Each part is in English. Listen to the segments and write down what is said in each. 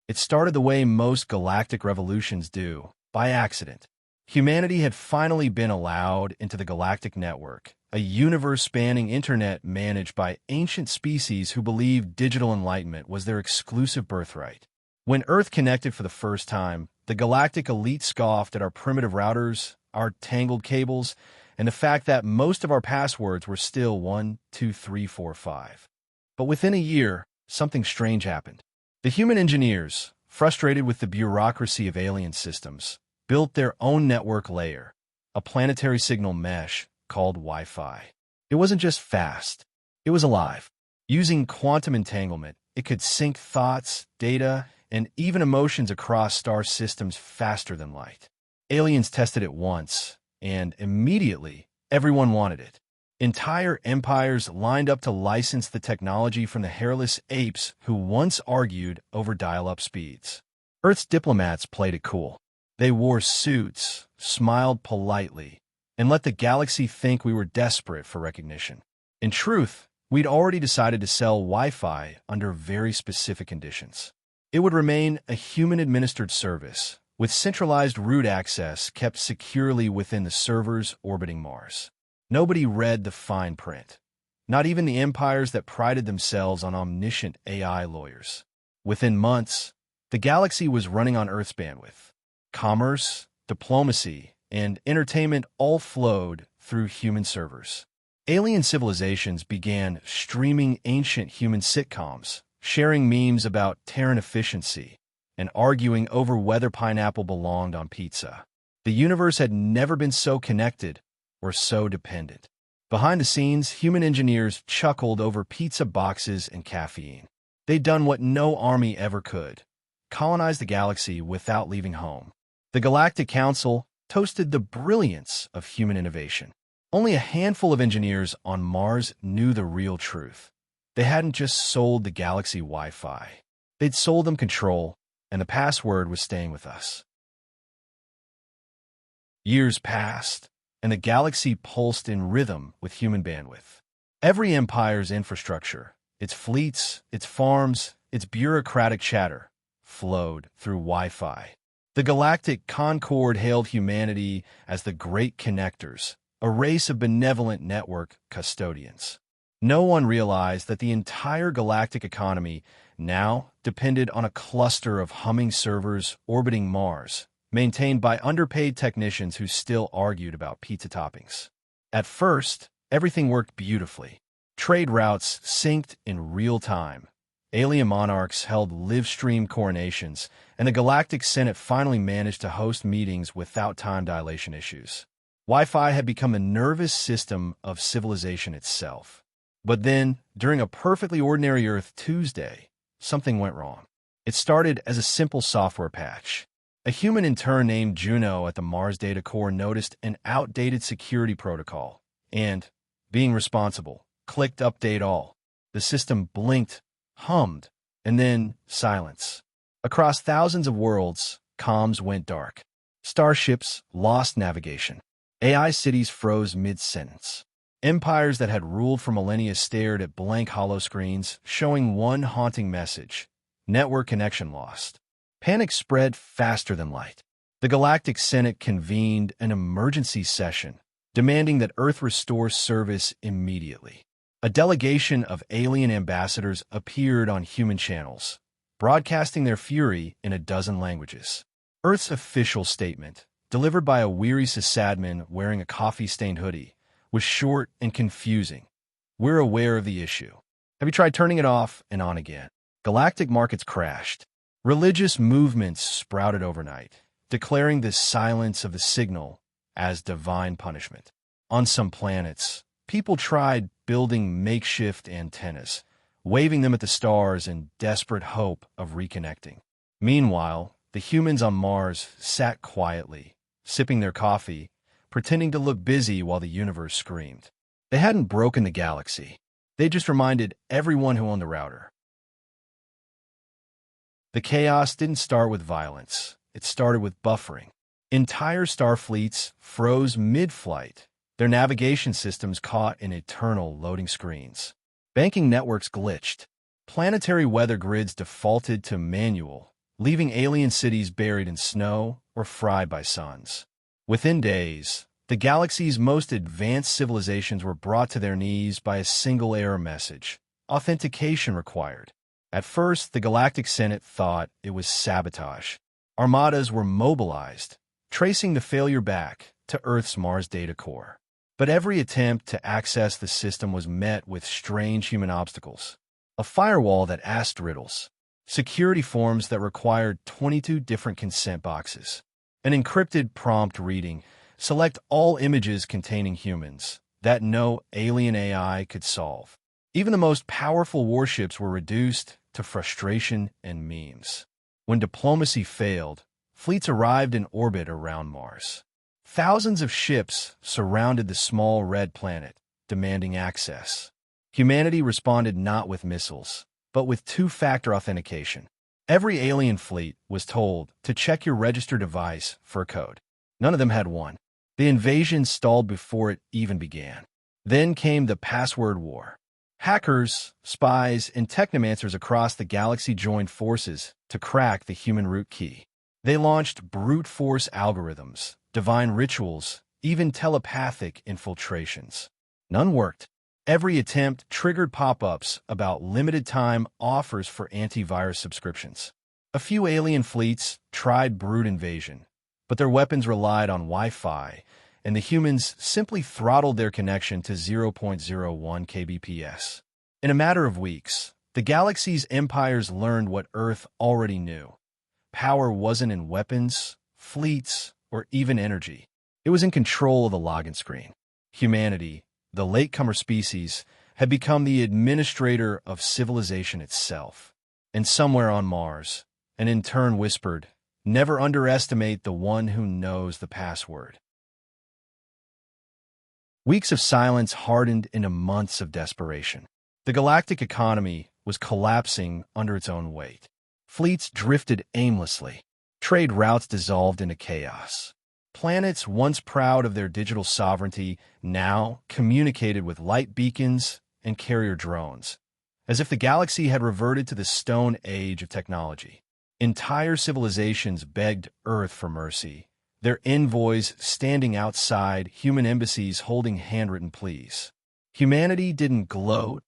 It started the way most galactic revolutions do, by accident. Humanity had finally been allowed into the galactic network, a universe-spanning internet managed by ancient species who believed digital enlightenment was their exclusive birthright. When Earth connected for the first time, the galactic elite scoffed at our primitive routers, our tangled cables, and the fact that most of our passwords were still 1, 2, 3, 4, 5. But within a year, something strange happened. The human engineers, frustrated with the bureaucracy of alien systems, built their own network layer, a planetary signal mesh called Wi-Fi. It wasn't just fast, it was alive. Using quantum entanglement, it could sync thoughts, data, and even emotions across star systems faster than light. Aliens tested it once, and immediately, everyone wanted it. Entire empires lined up to license the technology from the hairless apes who once argued over dial-up speeds. Earth's diplomats played it cool. They wore suits, smiled politely, and let the galaxy think we were desperate for recognition. In truth, we'd already decided to sell Wi-Fi under very specific conditions. It would remain a human-administered service, with centralized root access kept securely within the servers orbiting Mars. Nobody read the fine print, not even the empires that prided themselves on omniscient AI lawyers. Within months, the galaxy was running on Earth's bandwidth. Commerce, diplomacy, and entertainment all flowed through human servers. Alien civilizations began streaming ancient human sitcoms, sharing memes about Terran efficiency, and arguing over whether pineapple belonged on pizza. The universe had never been so connected or so dependent. Behind the scenes, human engineers chuckled over pizza boxes and caffeine. They'd done what no army ever could: colonize the galaxy without leaving home. The Galactic Council toasted the brilliance of human innovation. Only a handful of engineers on Mars knew the real truth. They hadn't just sold the galaxy Wi-Fi. They'd sold them control, and the password was staying with us. Years passed, and the galaxy pulsed in rhythm with human bandwidth. Every empire's infrastructure, its fleets, its farms, its bureaucratic chatter, flowed through Wi-Fi. The Galactic Concord hailed humanity as the Great Connectors, a race of benevolent network custodians. No one realized that the entire galactic economy now depended on a cluster of humming servers orbiting Mars, maintained by underpaid technicians who still argued about pizza toppings. At first, everything worked beautifully. Trade routes synced in real time. Alien monarchs held live-stream coronations, and the Galactic Senate finally managed to host meetings without time dilation issues. Wi-Fi had become a nervous system of civilization itself. But then, during a perfectly ordinary Earth Tuesday, something went wrong. It started as a simple software patch. A human intern named Juno at the Mars Data Core noticed an outdated security protocol and, being responsible, clicked Update All. The system blinked, hummed, and then silence. Across thousands of worlds, comms went dark. Starships lost navigation. AI cities froze mid-sentence. Empires that had ruled for millennia stared at blank hollow screens, showing one haunting message: network connection lost. Panic spread faster than light. The Galactic Senate convened an emergency session, demanding that Earth restore service immediately. A delegation of alien ambassadors appeared on human channels, broadcasting their fury in a dozen languages. Earth's official statement, delivered by a weary sysadmin wearing a coffee-stained hoodie, was short and confusing. We're aware of the issue. Have you tried turning it off and on again? Galactic markets crashed. Religious movements sprouted overnight, declaring the silence of the signal as divine punishment. On some planets, people tried building makeshift antennas, waving them at the stars in desperate hope of reconnecting. Meanwhile, the humans on Mars sat quietly, sipping their coffee, pretending to look busy while the universe screamed. They hadn't broken the galaxy. They just reminded everyone who owned the router. The chaos didn't start with violence. It started with buffering. Entire star fleets froze mid-flight, their navigation systems caught in eternal loading screens. Banking networks glitched. Planetary weather grids defaulted to manual, leaving alien cities buried in snow or fried by suns. Within days, the galaxy's most advanced civilizations were brought to their knees by a single error message: authentication required. At first, the Galactic Senate thought it was sabotage. Armadas were mobilized, tracing the failure back to Earth's Mars data core. But every attempt to access the system was met with strange human obstacles. A firewall that asked riddles, security forms that required 22 different consent boxes, an encrypted prompt reading, select all images containing humans, that no alien AI could solve. Even the most powerful warships were reduced to frustration and memes. When diplomacy failed, fleets arrived in orbit around Mars. Thousands of ships surrounded the small red planet, demanding access. Humanity responded not with missiles, but with two-factor authentication. Every alien fleet was told to check your registered device for a code. None of them had one. The invasion stalled before it even began. Then came the password war. Hackers, spies, and technomancers across the galaxy joined forces to crack the human root key. They launched brute force algorithms, divine rituals, even telepathic infiltrations. None worked. Every attempt triggered pop-ups about limited-time offers for antivirus subscriptions. A few alien fleets tried brute invasion, but their weapons relied on Wi-Fi, and the humans simply throttled their connection to 0.01 kbps. In a matter of weeks, the galaxy's empires learned what Earth already knew. Power wasn't in weapons, fleets, or even energy. It was in control of the login screen. Humanity, the latecomer species, had become the administrator of civilization itself. And somewhere on Mars, an intern whispered, "Never underestimate the one who knows the password." Weeks of silence hardened into months of desperation. The galactic economy was collapsing under its own weight. Fleets drifted aimlessly. Trade routes dissolved into chaos. Planets once proud of their digital sovereignty now communicated with light beacons and carrier drones, as if the galaxy had reverted to the Stone Age of technology. Entire civilizations begged Earth for mercy, their envoys standing outside human embassies holding handwritten pleas. Humanity didn't gloat,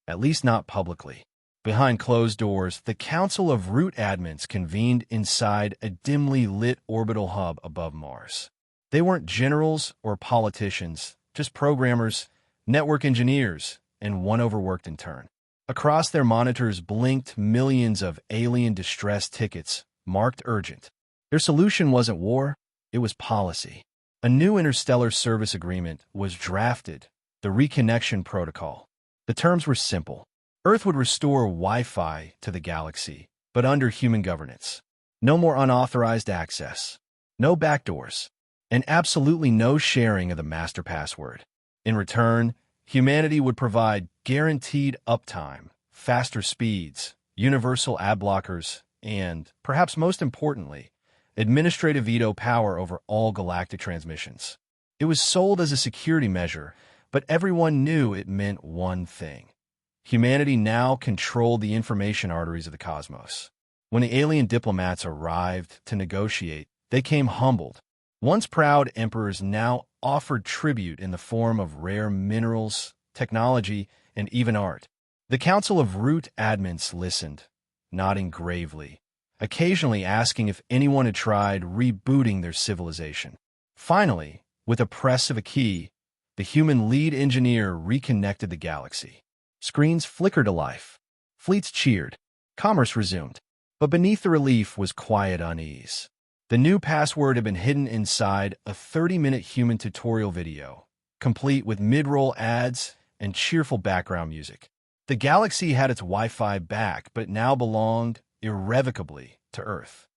at least not publicly. Behind closed doors, the Council of Root Admins convened inside a dimly lit orbital hub above Mars. They weren't generals or politicians, just programmers, network engineers, and one overworked intern. Across their monitors blinked millions of alien distress tickets, marked urgent. Their solution wasn't war, it was policy. A new interstellar service agreement was drafted, the Reconnection Protocol. The terms were simple. Earth would restore Wi-Fi to the galaxy, but under human governance. No more unauthorized access, no backdoors, and absolutely no sharing of the master password. In return, humanity would provide guaranteed uptime, faster speeds, universal ad blockers, and, perhaps most importantly, administrative veto power over all galactic transmissions. It was sold as a security measure, but everyone knew it meant one thing. Humanity now controlled the information arteries of the cosmos. When the alien diplomats arrived to negotiate, they came humbled. Once proud emperors now offered tribute in the form of rare minerals, technology, and even art. The Council of Root Admins listened, nodding gravely, occasionally asking if anyone had tried rebooting their civilization. Finally, with a press of a key, the human lead engineer reconnected the galaxy. Screens flickered to life. Fleets cheered. Commerce resumed. But beneath the relief was quiet unease. The new password had been hidden inside a 30-minute human tutorial video, complete with mid-roll ads and cheerful background music. The galaxy had its Wi-Fi back, but now belonged irrevocably to Earth.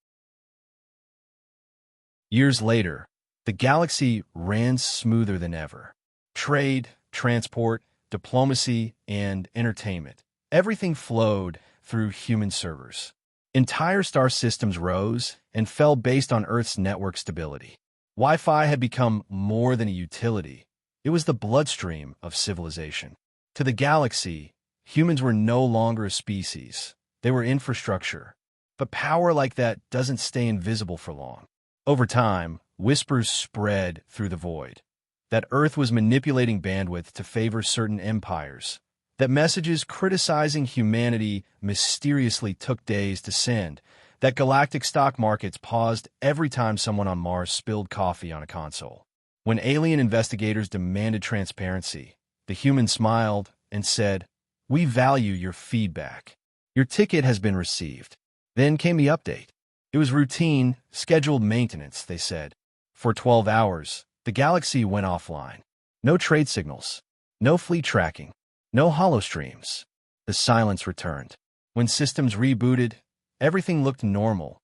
Years later, the galaxy ran smoother than ever. Trade, transport, diplomacy, and entertainment. Everything flowed through human servers. Entire star systems rose and fell based on Earth's network stability. Wi-Fi had become more than a utility. It was the bloodstream of civilization. To the galaxy, humans were no longer a species. They were infrastructure, But power like that doesn't stay invisible for long. Over time, whispers spread through the void that Earth was manipulating bandwidth to favor certain empires, that messages criticizing humanity mysteriously took days to send, that galactic stock markets paused every time someone on Mars spilled coffee on a console. When alien investigators demanded transparency, the human smiled and said, "We value your feedback. Your ticket has been received." Then came the update. It was routine, scheduled maintenance, they said. For 12 hours, the galaxy went offline. No trade signals, no fleet tracking, no holostreams. The silence returned. When systems rebooted, everything looked normal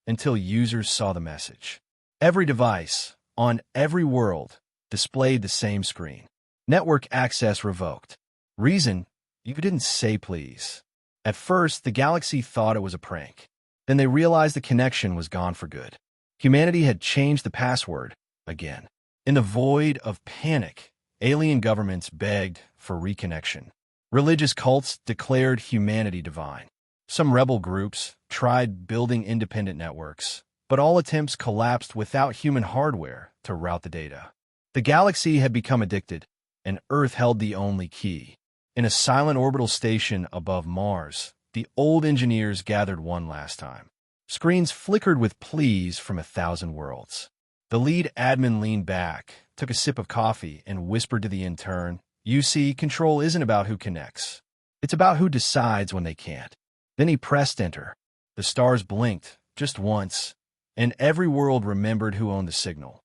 until users saw the message. Every device, on every world, displayed the same screen. Network access revoked. Reason? You didn't say please. At first, the galaxy thought it was a prank. Then they realized the connection was gone for good. Humanity had changed the password again. In the void of panic, alien governments begged for reconnection. Religious cults declared humanity divine. Some rebel groups tried building independent networks, but all attempts collapsed without human hardware to route the data. The galaxy had become addicted, and Earth held the only key. In a silent orbital station above Mars, the old engineers gathered one last time. Screens flickered with pleas from 1,000 worlds. The lead admin leaned back, took a sip of coffee, and whispered to the intern, "You see, control isn't about who connects. It's about who decides when they can't." Then he pressed enter. The stars blinked, just once, and every world remembered who owned the signal.